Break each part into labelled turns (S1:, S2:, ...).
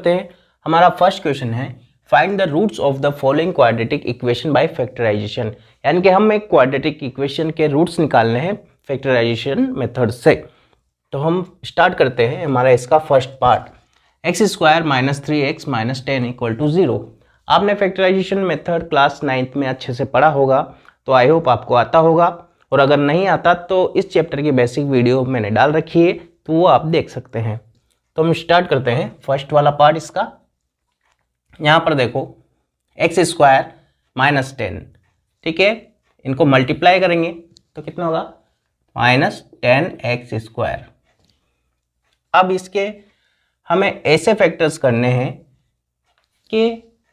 S1: करते हैं। हमारा फर्स्ट क्वेश्चन है find the roots of the following quadratic equation by factorisation, यानी कि हम एक क्वाड्रेटिक इक्वेशन के रूट्स निकालने हैं फैक्टराइजेशन मेथड से। तो हम स्टार्ट करते हैं हमारा इसका first part, x square minus 3x minus 10 equal to 0। आपने फैक्टराइजेशन मेथड क्लास 9th में अच्छे से पढ़ा होगा, तो आई होप आपको आता होगा, और अगर नहीं आता तो इस चैप्टर की बेसिक वीडियो मैंने डाल रखी है, तो वो आप देख सकते हैं। तो हम स्टार्ट करते हैं फर्स्ट वाला पार्ट इसका। यहाँ पर देखो एक्स स्क्वायर माइनस 10, ठीक है, इनको मल्टीप्लाई करेंगे तो कितना होगा माइनस 10x स्क्वायर। अब इसके हमें ऐसे फैक्टर्स करने हैं कि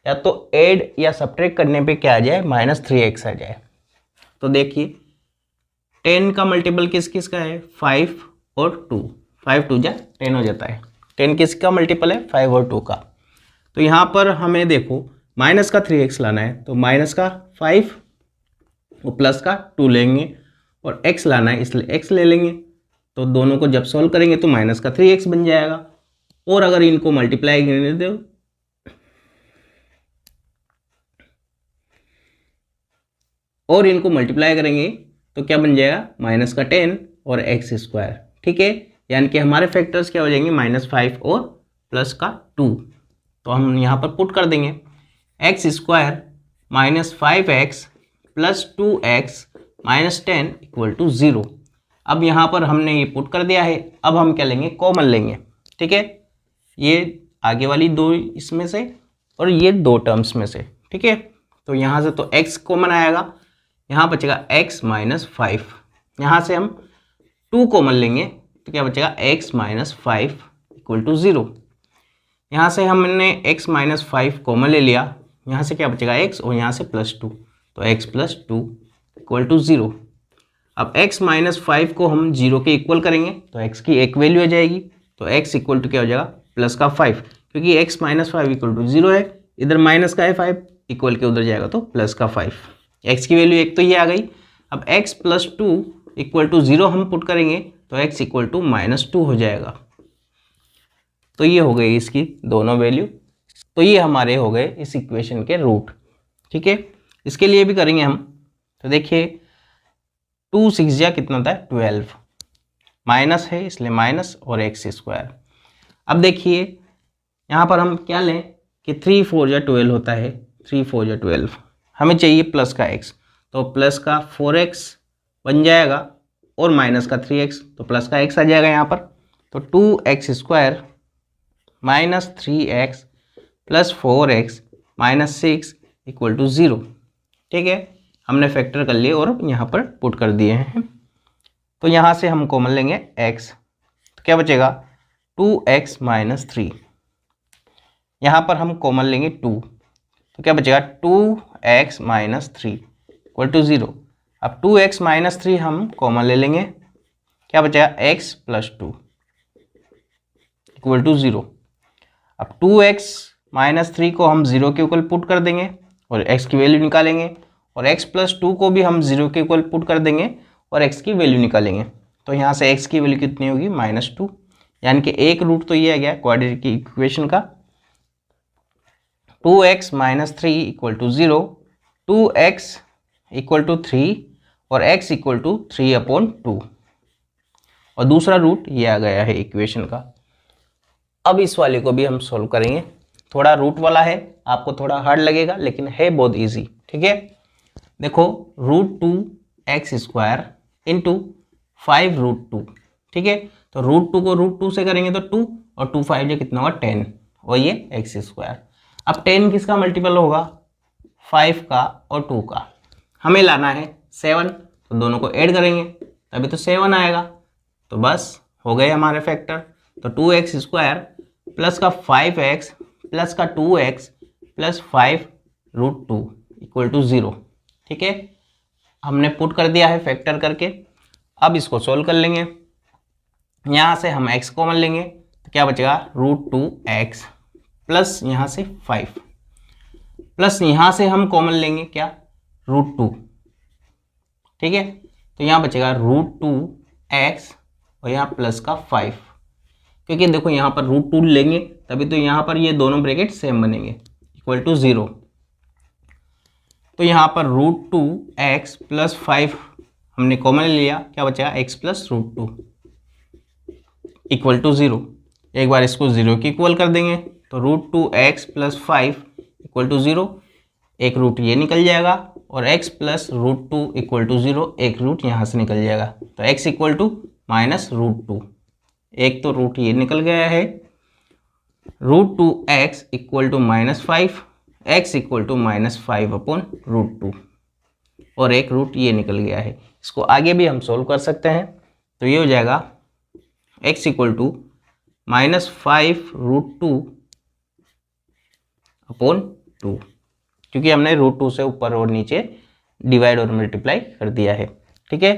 S1: या तो ऐड या सब्ट्रैक्ट करने पे क्या आ जाए माइनस 3x आ जाए। तो देखिए 10 का मल्टीपल किस किस का है 5 और 2, 5 2 जा 10 हो जाता है। 10 किसका मल्टीपल है 5 और 2 का। तो यहाँ पर हमें देखो माइनस का 3x लाना है, तो माइनस का 5 और प्लस का 2 लेंगे, और x लाना है इसलिए x ले लेंगे। तो दोनों को जब सॉल्व करेंगे तो माइनस का 3x बन जाएगा, और अगर इनको मल्टीप्लाई करने दो और इनको मल्टीप्लाई करेंगे तो क्या बन जाएगा माइनस का 10 और x स्क्वायर, ठीक है, यानी कि हमारे फैक्टर्स क्या हो जाएंगे माइनस 5 और प्लस का 2। तो हम यहाँ पर पुट कर देंगे x square minus 5x plus 2x minus 10 equal to 0। अब यहाँ पर हमने ये पुट कर दिया है। अब हम क्या लेंगे कॉमन लेंगे, ठीक है, ये आगे वाली दो इसमें से और ये दो टर्म्स में से, ठीक है। तो यहाँ से तो x कॉमन आएगा, यहाँ बचेगा x माइनस 5। यहाँ से हम 2 कॉमन लेंगे तो क्या बचेगा x माइनस 5 इक्वल टू 0। यहाँ से हमने x माइनस 5 कॉमन ले लिया, यहाँ से क्या बचेगा x और यहाँ से प्लस 2, तो x प्लस 2 इक्वल टू 0। अब x माइनस 5 को हम 0 के इक्वल करेंगे तो x की एक वैल्यू आ जाएगी, तो x इक्वल टू क्या हो जाएगा प्लस का 5, क्योंकि x माइनस 5 इक्वल टू 0 है, इधर माइनस का है 5 इक्वल के उधर जाएगा तो प्लस का 5। x की वैल्यू एक तो ये आ गई। अब x प्लस 2 इक्वल टू 0 हम पुट करेंगे तो x इक्वल टू माइनस 2 हो जाएगा। तो ये हो गई इसकी दोनों वैल्यू। तो ये हमारे हो गए इस इक्वेशन के रूट, ठीक है। इसके लिए भी करेंगे हम। तो देखिए 2 6 जा कितना होता है 12, माइनस है इसलिए माइनस और x स्क्वायर। अब देखिए यहाँ पर हम क्या लें कि 3 4 जा 12 होता है, 3 4 जा 12, हमें चाहिए प्लस का x, तो प्लस का 4x बन जाएगा और माइनस का 3x, तो प्लस का x आ जाएगा यहाँ पर। तो 2x square minus 3x plus 4x minus 6 equal to 0, ठीक है। हमने फैक्टर कर लिए और यहाँ पर पुट कर दिए हैं। तो यहाँ से हम कॉमन लेंगे x, तो क्या बचेगा 2x माइनस 3। यहाँ पर हम कॉमन लेंगे 2, तो क्या बचेगा 2x माइनस 3 इक्वल टू 0। अब 2x माइनस 3 हम कॉमन ले लेंगे, क्या बचेगा x प्लस 2 इक्वल टू 0। अब 2x माइनस 3 को हम 0 के इक्वल पुट कर देंगे और x की वैल्यू निकालेंगे, और x प्लस 2 को भी हम 0 के इक्वल पुट कर देंगे और x की वैल्यू निकालेंगे। तो यहाँ से x की वैल्यू कितनी होगी माइनस 2, यानी कि एक रूट तो ये आ गया क्वाड्रेटिक इक्वेशन का। 2x minus 3 equal to 0, 2x equal to 3 और x इक्वल टू 3/2, और दूसरा रूट ये आ गया है इक्वेशन का। अब इस वाले को भी हम सॉल्व करेंगे। थोड़ा रूट वाला है, आपको थोड़ा हार्ड लगेगा, लेकिन है बहुत इजी, ठीक है। देखो √2x स्क्वायर इंटू 5√2, ठीक है। तो √2 को √2 से करेंगे तो 2 और 2 5 कितना होगा 10, और ये x स्क्वायर। अब 10 किसका मल्टीपल होगा 5 का और 2 का, हमें लाना है 7, तो दोनों को ऐड करेंगे तभी तो 7 आएगा। तो बस हो गए हमारे फैक्टर। तो 2x स्क्वायर प्लस का 5x प्लस का 2x प्लस 5√2 इक्वल टू 0, ठीक है। हमने पुट कर दिया है फैक्टर करके। अब इसको सोल्व कर लेंगे। यहाँ से हम x कॉमन लेंगे तो क्या बचेगा √2x प्लस यहाँ से 5 प्लस यहाँ से हम कॉमन लेंगे क्या √2, ठीक है। तो यहाँ बचेगा √2x और यहाँ प्लस का 5, क्योंकि देखो यहाँ पर √2 लेंगे तभी तो यहाँ पर ये दोनों ब्रैकेट सेम बनेंगे, इक्वल टू 0। तो यहाँ पर √2x प्लस 5 हमने कॉमन लिया, क्या बचेगा x प्लस √2 इक्वल टू 0। एक बार इसको 0 की इक्वल कर देंगे तो √2x प्लस 5 इक्वल टू 0, एक रूट ये निकल जाएगा और x प्लस √2 इक्वल टू 0, एक रूट यहाँ से निकल जाएगा तो x इक्वल टू माइनस √2, एक तो रूट ये निकल गया है, √2x equal to -5, x equal to -5 upon √2 और एक रूट ये निकल गया है। इसको आगे भी हम सोल्व कर सकते हैं तो ये हो जाएगा x इक्वल टू -5√2 अपॉन 2, क्योंकि हमने √2 से ऊपर और नीचे डिवाइड और मल्टीप्लाई कर दिया है। ठीक है,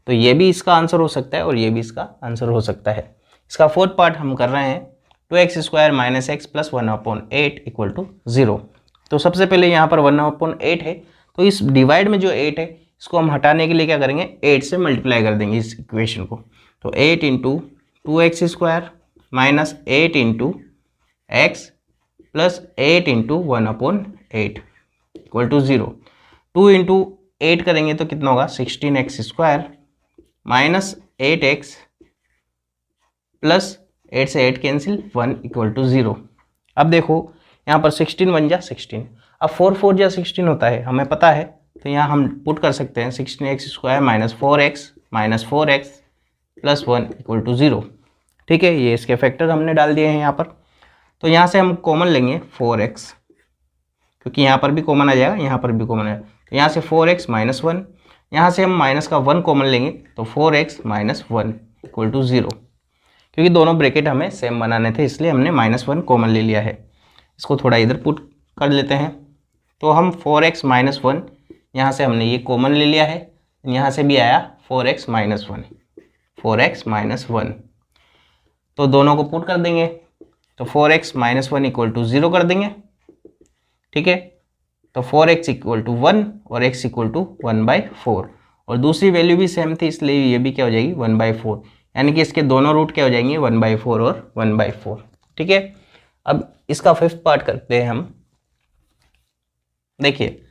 S1: तो ये भी इसका आंसर हो सकता है और ये भी इसका आंसर हो सकता है। इसका फोर्थ पार्ट हम कर रहे हैं 2x² - x plus 1/8 equal to 0। तो सबसे पहले यहाँ पर 1/8 है, तो इस डिवाइड में जो 8 है इसको हम हटाने के लिए क्या करेंगे, 8 से मल्टीप्लाई कर देंगे इस इक्वेशन को। तो 8 × 2x² minus 8 × x plus 8 × 1/8 equal to 0। 2 × 8 करेंगे तो कितना होगा, 16x² माइनस 8x प्लस 8 से 8 कैंसिल 1 इक्वल टू 0। अब देखो यहाँ पर 16 बन जा 16, अब 4 4 जा 16 होता है हमें पता है, तो यहाँ हम पुट कर सकते हैं 16x² minus 4x plus 1 equal to 0। ठीक है, ये इसके फैक्टर हमने डाल दिए हैं यहाँ पर। तो यहाँ से हम कॉमन लेंगे 4x, क्योंकि यहाँ पर भी कॉमन आ जाएगा, यहाँ पर भी कॉमन है, तो यहाँ से 4x माइनस 1, यहाँ से हम माइनस का 1 कॉमन लेंगे तो 4x माइनस 1 इक्वल टू 0, क्योंकि दोनों ब्रैकेट हमें सेम बनाने थे इसलिए हमने -1 कॉमन ले लिया है। इसको थोड़ा इधर पुट कर लेते हैं, तो हम 4x माइनस 1 यहाँ से हमने ये कॉमन ले लिया है, यहाँ से भी आया 4x माइनस 1, तो दोनों को पुट कर देंगे तो 4x माइनस 1 इक्वल टू 0 कर देंगे। ठीक है, तो 4x इक्वल टू 1 और x इक्वल टू 1/4, और दूसरी वैल्यू भी सेम थी इसलिए ये भी क्या हो जाएगी 1/4, यानी कि इसके दोनों रूट क्या हो जाएंगे 1/4 और 1/4। ठीक है, अब इसका फिफ्थ पार्ट करते हैं हम। देखिए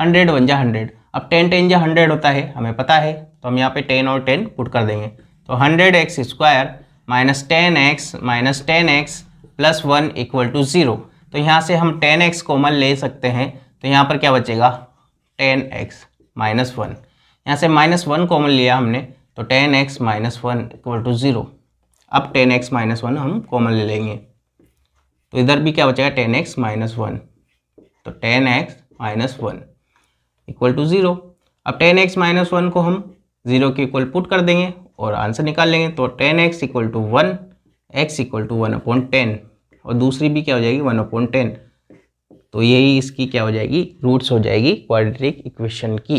S1: 100 1 जा 100, अब 10 10 जा 100 होता है हमें पता है, तो हम यहाँ पे 10 और 10 पुट कर देंगे तो 100x² minus 10x plus 1 equal to 0। तो यहाँ से हम 10x कॉमन ले सकते हैं, तो यहाँ पर क्या बचेगा 10x माइनस 1, यहाँ से -1 कॉमन लिया हमने तो 10x माइनस 1 इक्वल टू 0। अब 10x माइनस 1 हम कॉमन ले लेंगे तो इधर भी क्या बचेगा 10x माइनस 1, तो 10x माइनस 1 इक्वल टू 0। अब 10x माइनस 1 को हम 0 के इक्वल पुट कर देंगे और आंसर निकाल लेंगे, तो 10x equal to 1, x equal to 1/10, और दूसरी भी क्या हो जाएगी 1/10। तो यही इसकी क्या हो जाएगी, रूट्स हो जाएगी क्वाड्रेटिक इक्वेशन की।